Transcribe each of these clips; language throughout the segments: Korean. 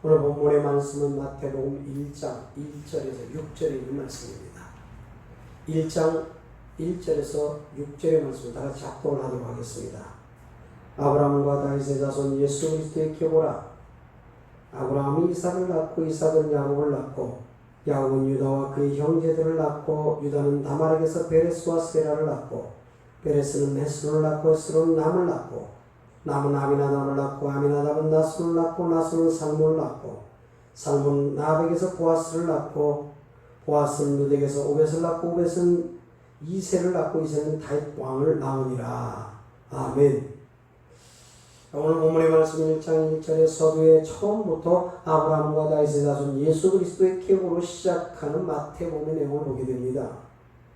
오늘 본문의 말씀은 마태복음 1장 1절에서 6절에 있는 말씀입니다. 1장 1절에서 6절의 말씀을 다 같이 합독을 하도록 하겠습니다. 아브라함과 다윗의 자손 예수 그리스도의 계보라. 아브라함이 이삭을 낳고 이삭은 야곱을 낳고 야곱은 유다와 그의 형제들을 낳고 유다는 다말에게서 베레스와 세라를 낳고 베레스는 헤스론을 낳고 헤스론은 남을 낳고 남은 아미나답을 낳고 아미나답은 나손을 낳고 나손은 살몬을 낳고 살몬은 나합에게서 보아스를 낳고 보아스는 루덱에서 오벳을 낳고 오벳은 이새를 낳고 이새는 다윗 왕을 낳으니라. 아멘. 오늘 본문의 말씀 1장 1절의 서두에 처음부터 아브라함과 다윗의 자손 예수 그리스도의 계보로 시작하는 마태복음의 내용을 보게 됩니다.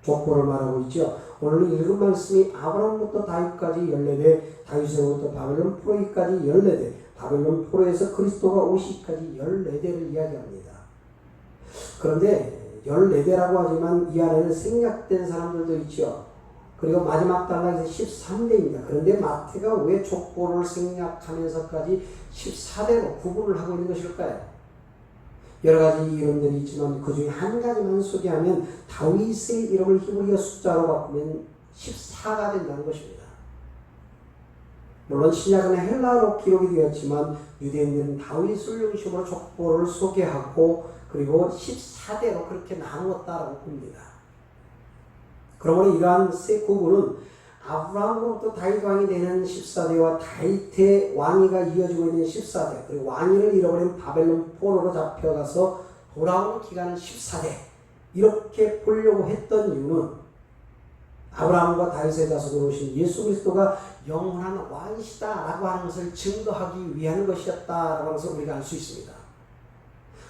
족보를 말하고 있죠. 오늘 읽은 말씀이 아브라함부터 다윗까지 14대, 다윗으로부터 바벨론 포로기까지 14대, 바벨론 포로에서 그리스도가 오시기까지 14대를 이야기합니다. 그런데 14대라고 하지만 이 안에는 생략된 사람들도 있죠. 그리고 마지막 단락에서 13대입니다. 그런데 마태가 왜 족보를 생략하면서까지 14대로 구분을 하고 있는 것일까요? 여러 가지 이름들이 있지만 그 중에 한 가지만 소개하면 다윗의 이름을 히브리어 숫자로 바꾸면 14가 된다는 것입니다. 물론 신약은 헬라어로 기록이 되었지만 유대인들은 다윗을 중심으로 족보를 소개하고 그리고 14대로 그렇게 나누었다라고 봅니다. 그러므로 이러한 세 구분은 아브라함으로부터 다윗 왕이 되는 14대와 다윗의 왕위가 이어지고 있는 14대 그리고 왕위를 잃어버린 바벨론 포로로 잡혀가서 돌아오는 기간은 14대 이렇게 보려고 했던 이유는 아브라함과 다윗의 자손으로 오신 예수 그리스도가 영원한 왕이시다라고 하는 것을 증거하기 위한 것이었다라고 하는 것을 우리가 알 수 있습니다.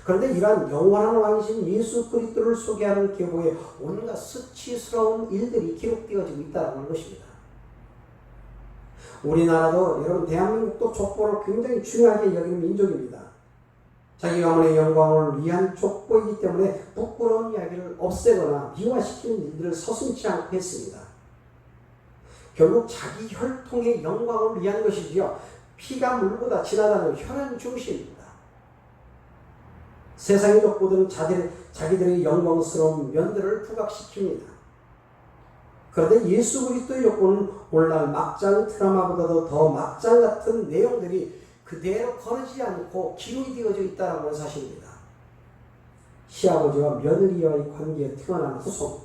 그런데 이러한 영원한 왕이신 예수 그리스도를 소개하는 계보에 온갖 수치스러운 일들이 기록되어지고 있다는 것입니다. 우리나라도 여러분 대한민국도 족보를 굉장히 중요하게 여기는 민족입니다. 자기 가문의 영광을 위한 족보이기 때문에 부끄러운 이야기를 없애거나 미화시키는 일들을 서슴지 않고 했습니다. 결국 자기 혈통의 영광을 위한 것이지요. 피가 물보다 진하다는 혈연 중심입니다. 세상의 족보들은 자기들의 영광스러운 면들을 부각시킵니다. 그런데 예수 그리스도의 족보는 오늘날 막장 드라마보다도 더 막장 같은 내용들이 그대로 거르지 않고 기록이 되어져 있다는 건 사실입니다. 시아버지와 며느리와의 관계에 태어난 후손,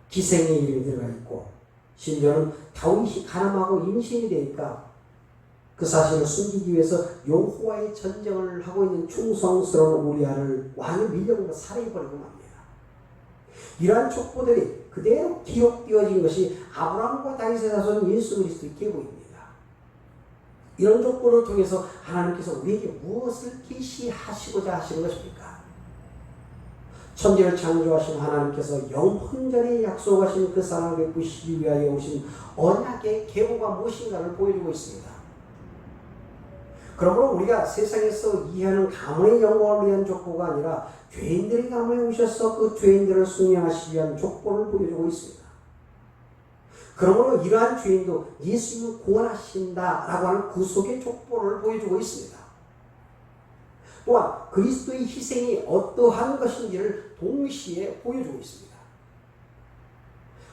기생의 이름이 들어가 있고 심지어는 다윗이 가늠하고 임신이 되니까 그 사실을 숨기기 위해서 여호와의 전쟁을 하고 있는 충성스러운 우리아를 왕의 밀령으로 살해해버리고 맙니다. 이러한 족보들이 그대로 기록되어진 것이 아브라함과 다윗의 자손 예수 그리스도의 계보입니다. 이런 족보를 통해서 하나님께서 우리에게 무엇을 계시하시고자 하시는 것입니까? 천지를 창조하신 하나님께서 영혼전에 약속하신 그 사랑을 베푸시기 위하여 오신 언약의 계보가 무엇인가를 보여주고 있습니다. 그러므로 우리가 세상에서 이해하는 가문의 영광을 위한 족보가 아니라 죄인들의 가문에 오셔서 그 죄인들을 숙량하시기 위한 족보를 보여주고 있습니다. 그러므로 이러한 죄인도 예수님을 구원하신다라고 하는 구속의 족보를 보여주고 있습니다. 또한 그리스도의 희생이 어떠한 것인지를 동시에 보여주고 있습니다.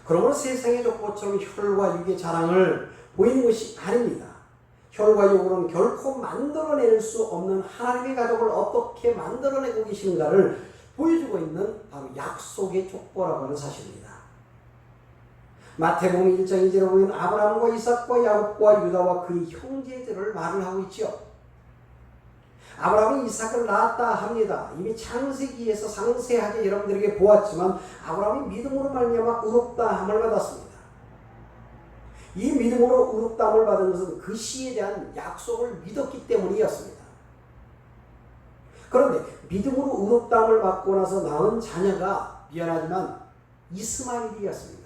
그러므로 세상의 족보처럼 혈과 육의 자랑을 보이는 것이 아닙니다. 혈과 육으로는 결코 만들어낼 수 없는 하나님의 가족을 어떻게 만들어내고 계시는가를 보여주고 있는 바로 약속의 족보라고 하는 사실입니다. 마태복음 1장 2절에 보면 아브라함과 이삭과 야곱과 유다와 그의 형제들을 말을 하고 있죠. 아브라함이 이삭을 낳았다 합니다. 이미 창세기에서 상세하게 여러분들에게 보았지만 아브라함이 믿음으로 말미암아 의롭다함을 받았습니다. 이 믿음으로 의롭다함을 받은 것은 그 시에 대한 약속을 믿었기 때문이었습니다. 그런데 믿음으로 의롭다함을 받고 나서 낳은 자녀가 미안하지만 이스마엘이었습니다.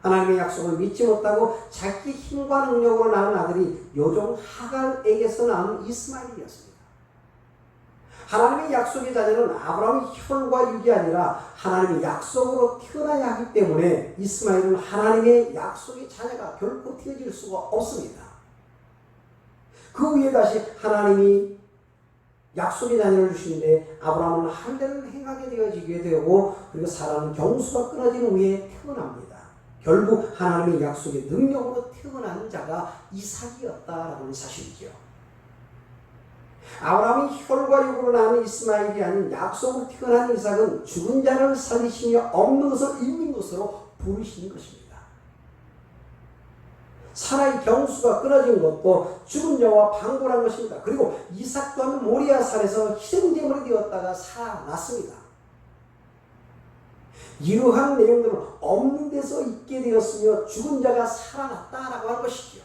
하나님의 약속을 믿지 못하고 자기 힘과 능력으로 낳은 아들이 요종 하갈에게서 낳은 이스마엘이었습니다. 하나님의 약속의 자녀는 아브라함의 혈과 육이 아니라 하나님의 약속으로 태어나야 하기 때문에 이스마엘은 하나님의 약속의 자녀가 결코 되어질 수가 없습니다. 그 위에 다시 하나님이 약속의 자녀를 주시는데 아브라함은 할례를 행하게 되어지게 되고 그리고 사라는 경수가 끊어진 후에 태어납니다. 결국 하나님의 약속의 능력으로 태어난 자가 이삭이었다라는 사실이죠. 아브라함이 혈과 육으로 낳은 이스마엘이 아닌 약속으로 태어난 이삭은 죽은 자를 살리시며 없는 것을 있는 것으로 부르신 것입니다. 사라의 경수가 끊어진 것도 죽은 자와 방불한 것입니다. 그리고 이삭 또한 모리아산에서 희생제물이 되었다가 살아났습니다. 이러한 내용들은 없는 데서 있게 되었으며 죽은 자가 살아났다라고 하는 것이죠.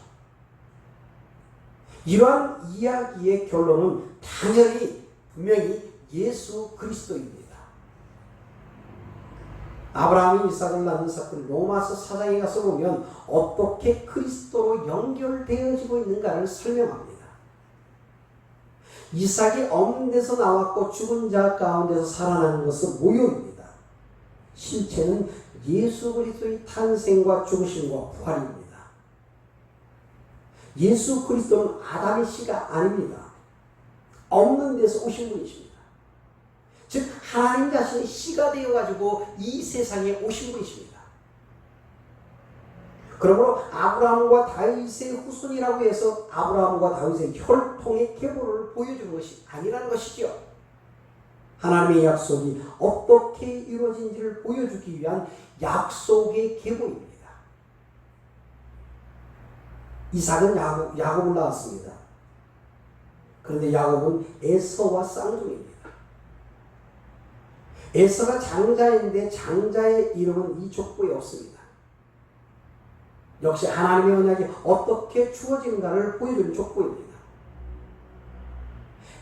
이러한 이야기의 결론은 당연히 분명히 예수 그리스도입니다. 아브라함이 이삭을 낳는 사건 로마서 4장에 가서 보면 어떻게 그리스도로 연결되어지고 있는가를 설명합니다. 이삭이 없는 데서 나왔고 죽은 자 가운데서 살아나는 것은 모욕입니다. 실체는 예수 그리스도의 탄생과 죽으심과 부활입니다. 예수 그리스도는 아담의 씨가 아닙니다. 없는 데서 오신 분이십니다. 즉 하나님 자신이 씨가 되어가지고 이 세상에 오신 분이십니다. 그러므로 아브라함과 다윗의 후손이라고 해서 아브라함과 다윗의 혈통의 계보를 보여주는 것이 아니라는 것이죠. 하나님의 약속이 어떻게 이루어진지를 보여주기 위한 약속의 계보입니다. 이삭은 야곱을 낳았습니다. 그런데 야곱은 에서와 쌍둥이입니다. 에서가 장자인데 장자의 이름은 이 족보에 없습니다. 역시 하나님의 언약이 어떻게 주어지는가를 보여주는 족보입니다.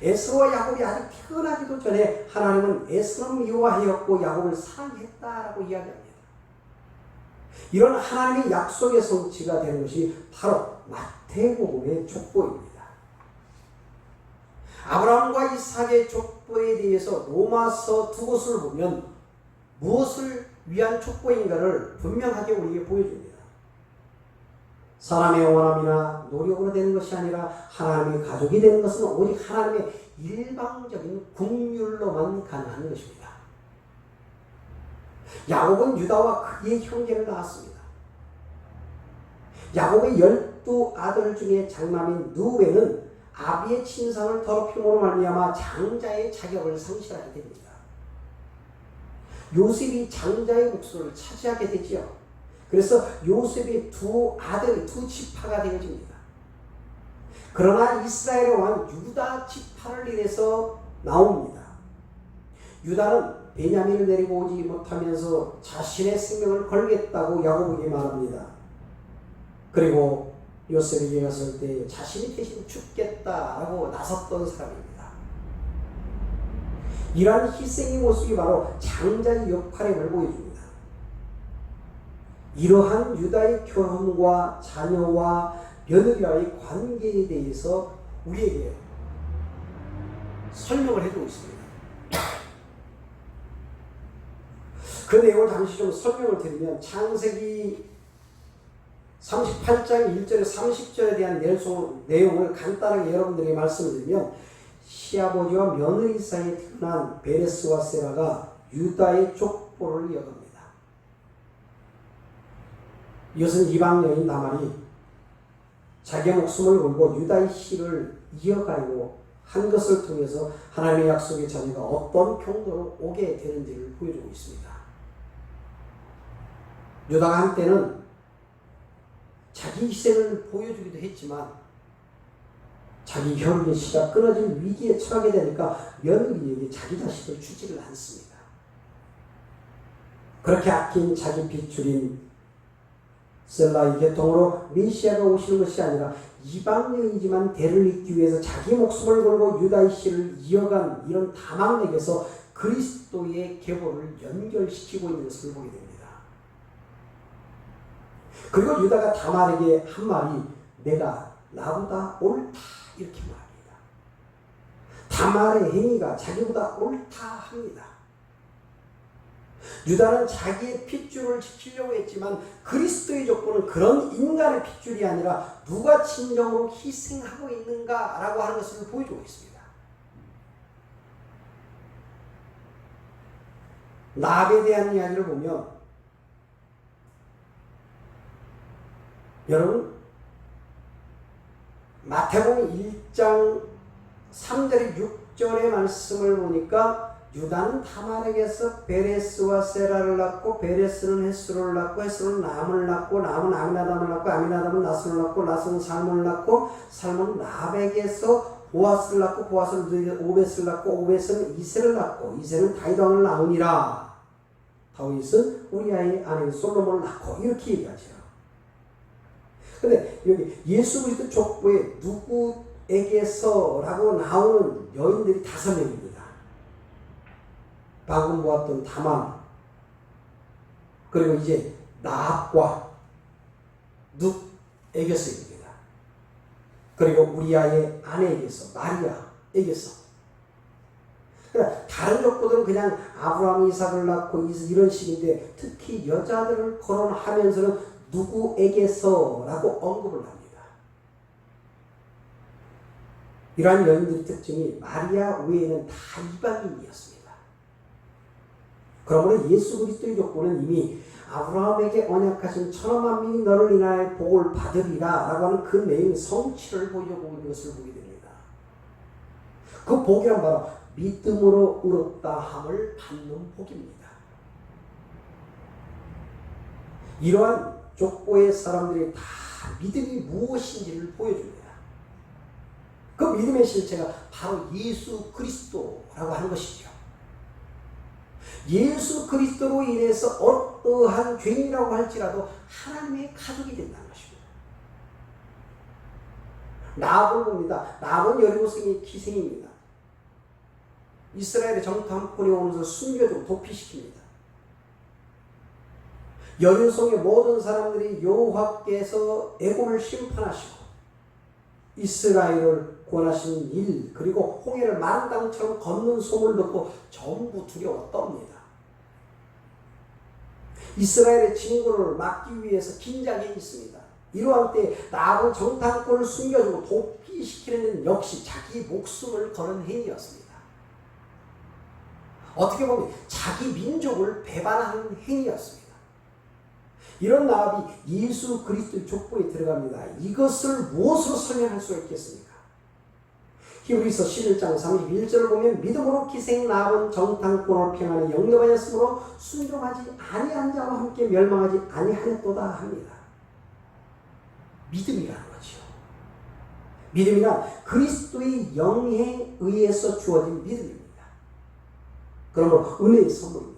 에서와 야곱이 아직 태어나기도 전에 하나님은 에서는 미워하였고 야곱을 사랑했다라고 이야기합니다. 이런 하나님의 약속의 성취가 되는 것이 바로 마태복음의 족보입니다. 아브라함과 이삭의 족보에 대해서 로마서 두 곳을 보면 무엇을 위한 족보인가를 분명하게 우리에게 보여줍니다. 사람의 원함이나 노력으로 되는 것이 아니라 하나님의 가족이 되는 것은 오직 하나님의 일방적인 국률로만 가능한 것입니다. 야곱은 유다와 그의 형제를 낳았습니다. 야곱의 12아들 중에 장남인 누베는 아비의 친상을 더럽힘으로 말미암아 장자의 자격을 상실하게 됩니다. 요셉이 장자의 목소리를 차지하게 되지요. 그래서 요셉의 두 아들이 두 지파가 되어집니다. 그러나 이스라엘의 왕 유다 지파를 인해서 나옵니다. 유다는 베냐민을 데리고 오지 못하면서 자신의 생명을 걸겠다고 야곱에게 말합니다. 그리고 요셉에게 갔을 때 자신이 대신 죽겠다라고 나섰던 사람입니다. 이러한 희생의 모습이 바로 장자의 역할임을 보여줍니다. 이러한 유다의 결혼과 자녀와 며느리와의 관계에 대해서 우리에게 설명을 해주고 있습니다. 그 내용을 잠시 좀 설명을 드리면 창세기 38장 1절에 30절에 대한 내용을 간단하게 여러분들에게 말씀을 드리면 시아버지와 며느리 사이에 태어난 베레스와 세라가 유다의 족보를 이어갑니다. 이것은 이방 여인 다말이 자기의 목숨을 걸고 유다의 씨를 이어가려고 한 것을 통해서 하나님의 약속의 자녀가 어떤 경도로 오게 되는지를 보여주고 있습니다. 유다가 한때는 자기 희생을 보여주기도 했지만 자기 혈육의 씨가 끊어진 위기에 처하게 되니까 며느리에게 자기 자식을 주지를 않습니다. 그렇게 아낀 자기 핏줄인 셀라의 계통으로 메시아가 오시는 것이 아니라 이방 여인이지만 대를 잇기 위해서 자기 목숨을 걸고 유다의 씨를 이어간 이런 다막에게서 그리스도의 계보를 연결시키고 있는 것을 보게 됩니다. 그리고 유다가 다말에게 한 말이 내가 나보다 옳다 이렇게 말합니다. 다말의 행위가 자기보다 옳다 합니다. 유다는 자기의 핏줄을 지키려고 했지만 그리스도의 족보는 그런 인간의 핏줄이 아니라 누가 진정으로 희생하고 있는가라고 하는 것을 보여주고 있습니다. 납에 대한 이야기를 보면 여러분 마태복음 1장 3절에 6절의 말씀을 보니까 유다는 다말에게서 베레스와 세라를 낳고 베레스는 헷스로를 낳고 헷스로는 남을 낳고 남은 아미나답을 낳고 아미나답은 나손을 낳고 나손은 살몬을 낳고 살몬은 납에게서 보아스를 낳고 보아스는 오벳을 낳고 오벳은 이새를 낳고 이새는 다윗 왕을 낳으니라. 다윗은 우리아의 아내 솔로몬을 낳고 이렇게 얘기하죠. 근데 여기 예수 그리스도 족보에 누구에게서라고 나오는 여인들이 5명입니다. 방금 보았던 다만, 그리고 이제 나합과 눕에게서입니다. 그리고 우리아의 아내에게서, 마리아에게서. 그러니까 다른 족보들은 그냥 아브라함, 이삭을 낳고 이런 식인데 특히 여자들을 거론하면서는 누구에게서라고 언급을 합니다. 이러한 여인들의 특징이 마리아 외에는 다 이방인이었습니다. 그러므로 예수 그리스도의 족보는 이미 아브라함에게 언약하신 천하만 민이 너를 인하여 복을 받으리라 라고 하는 그 내용 성취를 보려고 있는 것을 보게 됩니다. 그 복이란 바로 믿음으로 의롭다 함을 받는 복입니다. 이러한 족보의 사람들이 다 믿음이 무엇인지를 보여줍니다. 그 믿음의 실체가 바로 예수 그리스도라고 하는 것이죠. 예수 그리스도로 인해서 어떠한 죄인이라고 할지라도 하나님의 가족이 된다는 것입니다. 나합을 봅니다. 나합은 여리고성의 기생입니다. 이스라엘의 정탐꾼이 오면서 숨겨주고 도피시킵니다. 여리고성의 모든 사람들이 여호와께서 애굽을 심판하시고 이스라엘을 구원하신 일, 그리고 홍해를 마른 땅처럼 걷는 소문을 듣고 전부 두려워 떱니다. 이스라엘의 진군을 막기 위해서 긴장해 있습니다. 이러한 때 나합은 정탐꾼을 숨겨주고 도피시키는 일은 역시 자기 목숨을 거는 행위였습니다. 어떻게 보면 자기 민족을 배반하는 행위였습니다. 이런 나합이 예수 그리스도의 족보에 들어갑니다. 이것을 무엇으로 설명할 수가 있겠습니까? 히브리서 11장 31절을 보면 믿음으로 기생 나합은 정탐꾼을 평안히 영접하였으므로 순종하지 아니한 자와 함께 멸망하지 아니하였도다 합니다. 믿음이라는 거죠. 믿음이란 그리스도의 영에 의해서 주어진 믿음입니다. 그러므로 은혜의 선물입니다.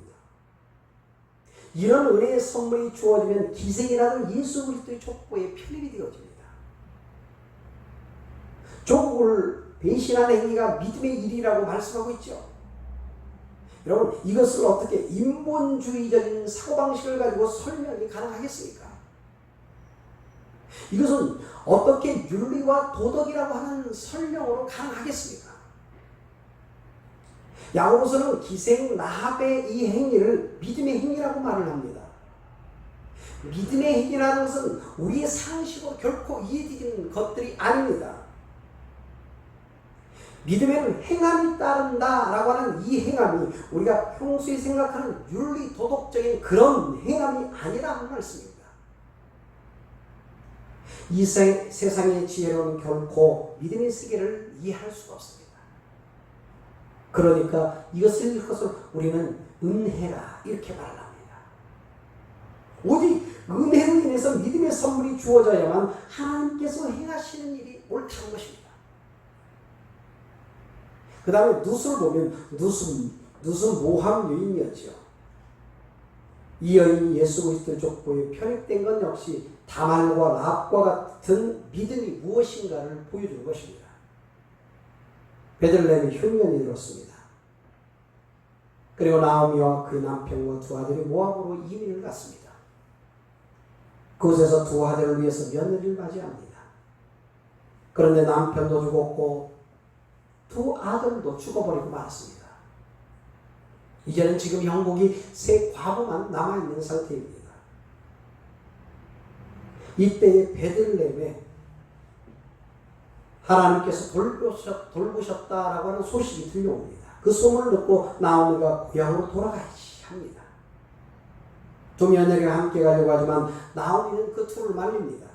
이런 은혜의 선물이 주어지면 기생이라는 예수 그리스도의 족보에 편입이 되어집니다. 조국을 배신하는 행위가 믿음의 일이라고 말씀하고 있죠. 여러분, 이것을 어떻게 인본주의적인 사고방식을 가지고 설명이 가능하겠습니까? 이것은 어떻게 윤리와 도덕이라고 하는 설명으로 가능하겠습니까? 야고보서는 기생 나합의 이 행위를 믿음의 행위라고 말을 합니다. 믿음의 행위라는 것은 우리의 상식으로 결코 이해되는 것들이 아닙니다. 믿음에는 행함이 따른다라고 하는 이 행함이 우리가 평소에 생각하는 윤리 도덕적인 그런 행함이 아니라는 말씀입니다. 이 세상의 지혜로는 결코 믿음의 세계를 이해할 수가 없습니다. 그러니까 이것을 우리는 은혜라 이렇게 말을 합니다. 오직 은혜로 인해서 믿음의 선물이 주어져야만 하나님께서 행하시는 일이 옳다는 것입니다. 그 다음에 룻을 보면 룻은 모함 여인이었죠. 이 여인이 예수 그리스도 족보에 편입된 건 역시 다말과 랍과 같은 믿음이 무엇인가를 보여주는 것입니다. 베들레헴의 흉년이 일었습니다. 그리고 나오미와 그 남편과 두 아들이 모압으로 이민을 갔습니다. 그곳에서 두 아들을 위해서 며느리를 맞이합니다. 그런데 남편도 죽었고 두 아들도 죽어버리고 말았습니다. 이제는 지금 형국이 세 과부만 남아있는 상태입니다. 이때에 베들레헴에 하나님께서 돌보셨다라고 하는 소식이 들려옵니다. 그 소문을 듣고 나오미가 고향으로 돌아가야지 합니다. 두 며느리가 함께 가려고 하지만 나오미는 그 둘을 말립니다.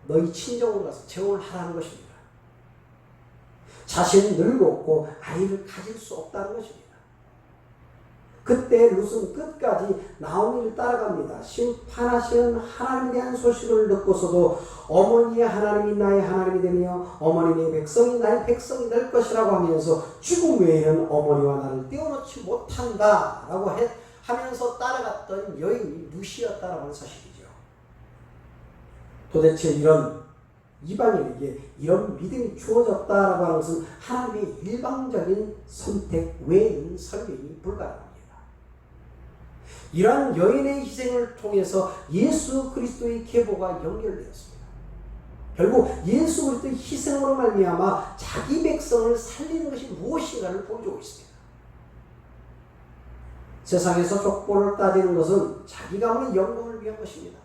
너희 친정으로 가서 재혼을 하라는 것입니다. 자신은 늙었고 아이를 가질 수 없다는 것입니다. 그때 룻은 끝까지 나오미를 따라갑니다. 심판하시는 하나님에 대한 소식을 듣고서도 어머니의 하나님이 나의 하나님이 되며 어머니의 백성이 나의 백성이 될 것이라고 하면서 죽음 외에는 어머니와 나를 떼어놓지 못한다 라고 하면서 따라갔던 여인이 룻이었다라고 하는 사실이죠. 도대체 이런 이방인에게 이런 믿음이 주어졌다라고 하는 것은 하나님의 일방적인 선택 외에는 설명이 불가능합니다. 이러한 여인의 희생을 통해서 예수 그리스도의 계보가 연결되었습니다. 결국 예수 그리스도의 희생으로 말미암아 자기 백성을 살리는 것이 무엇인가를 보여주고 있습니다. 세상에서 족보를 따지는 것은 자기 가문의 영광을 위한 것입니다.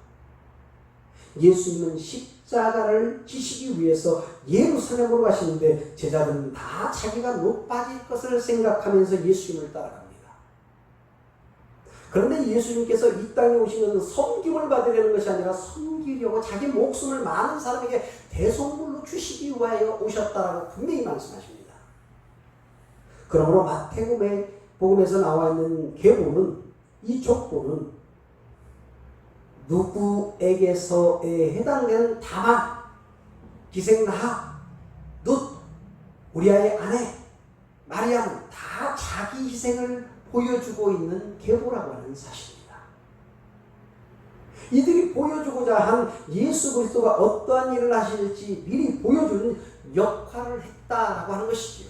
예수님은 십자가를 지시기 위해서 예루살렘으로 가시는데 제자들은 다 자기가 높아질 것을 생각하면서 예수님을 따라갑니다. 그런데 예수님께서 이 땅에 오신 것은 섬김을 받으려는 것이 아니라 섬기려고 자기 목숨을 많은 사람에게 대속물로 주시기 위하여 오셨다라고 분명히 말씀하십니다. 그러므로 마태복음에서 나와 있는 계보는, 이 족보는 누구에게서에 해당되는 다만, 기생나하, 룻, 우리아의 아내 마리아는 다 자기 희생을 보여주고 있는 계보라고 하는 사실입니다. 이들이 보여주고자 한 예수 그리스도가 어떠한 일을 하실지 미리 보여주는 역할을 했다라고 하는 것이지요.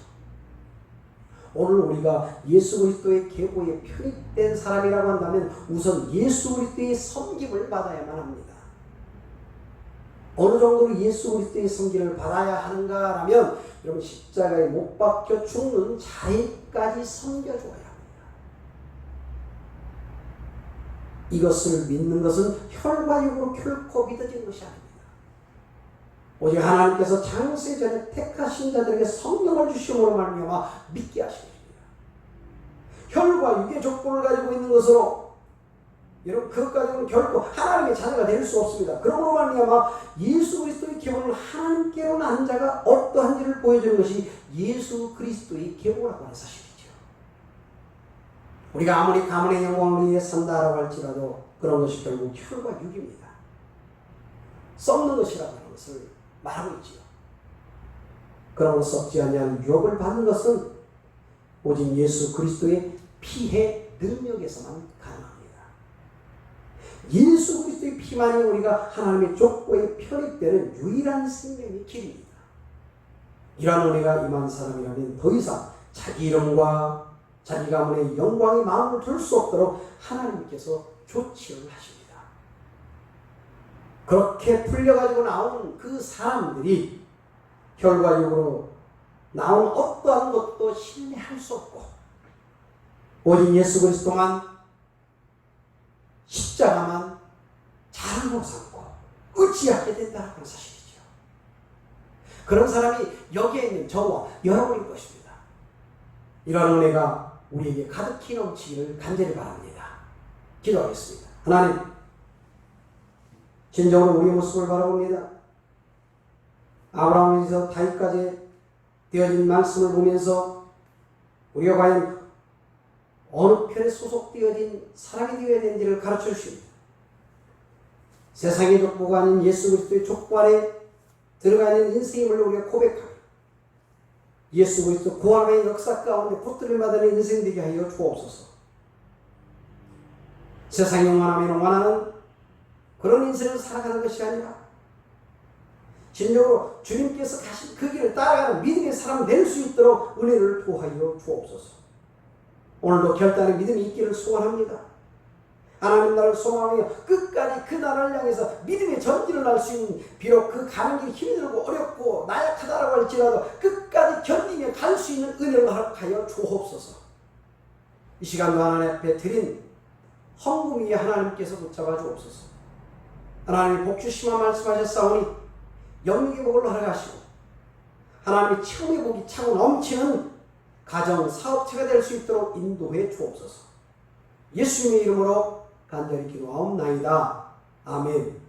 오늘 우리가 예수 그리스도의 계보에 편입된 사람이라고 한다면 우선 예수 그리스도의 섬김을 받아야만 합니다. 어느 정도로 예수 그리스도의 섬김을 받아야 하는가라면 여러분 십자가에 못 박혀 죽는 자리까지 섬겨줘야 합니다. 이것을 믿는 것은 혈과 육으로 결코 믿어진 것이 아닙니다. 오직 하나님께서 창세전에 택하신 자들에게 성령을 주심으로 말미암아 믿게 하신 것입니다. 혈과 육의 족보를 가지고 있는 것으로 여러분 그것 가지고는 결코 하나님의 자녀가 될 수 없습니다. 그러므로 말미암아 예수 그리스도의 계보를 하나님께로 난 자가 어떠한지를 보여주는 것이 예수 그리스도의 계보라고 하는 사실이죠. 우리가 아무리 가문의 영광을 위해 산다라고 할지라도 그런 것이 결국 혈과 육입니다. 썩는 것이라고 하는 것을 말하고 있지요. 그러므로 썩지 아니한 유업을 받는 것은 오직 예수 그리스도의 피의 능력에서만 가능합니다. 예수 그리스도의 피만이 우리가 하나님의 족보에 편입되는 유일한 생명의 길입니다. 이러한 은혜가 임한 사람이라면 더 이상 자기 이름과 자기 가문의 영광에 마음을 둘 수 없도록 하나님께서 조치를 하십니다. 그렇게 풀려가지고 나온 그 사람들이 혈과 육으로 나온 어떠한 것도 신뢰할 수 없고 오직 예수 그리스도만, 십자가만 잘 못 삼고 의지하게 된다는 사실이죠. 그런 사람이 여기에 있는 저와 여러분일 것입니다. 이런 은혜가 우리에게 가득히 넘치기를 간절히 바랍니다. 기도하겠습니다. 하나님, 진정으로 우리의 모습을 바라봅니다. 아브라함에서 다윗까지 되어진 말씀을 보면서 우리가 과연 어느 편에 소속되어진 사람이 되어야 되는지를 가르쳐 주십니다. 세상의 족보가 아닌 예수 그리스도의 족보 안에 들어가 있는 인생임을 우리가 고백하고 예수 그리스도 구원의 역사 가운데 붙들을 받는 인생 되게 하여 주옵소서. 세상이 원하면 원하는 그런 인생을 살아가는 것이 아니라 진정으로 주님께서 가신 그 길을 따라가는 믿음의 사람 될 수 있도록 은혜를 부어하여 주옵소서. 오늘도 결단의 믿음이 있기를 소원합니다. 하나님 나라를 소망하며 끝까지 그 나라를 향해서 믿음의 전진을 할 수 있는, 비록 그 가는 길이 힘들고 어렵고 나약하다라고 할지라도 끝까지 견디며 갈 수 있는 은혜를 허락하여 주옵소서. 이 시간도 하나님 앞에 드린 헌금 위에 하나님께서 붙잡아 주옵소서. 하나님이 복 주시마 말씀하셨사오니 영육의 복을 허락하시고 하나님의 처음의 복이 차고 넘치는 가정, 사업체가 될 수 있도록 인도해 주옵소서. 예수님의 이름으로 간절히 기도하옵나이다. 아멘.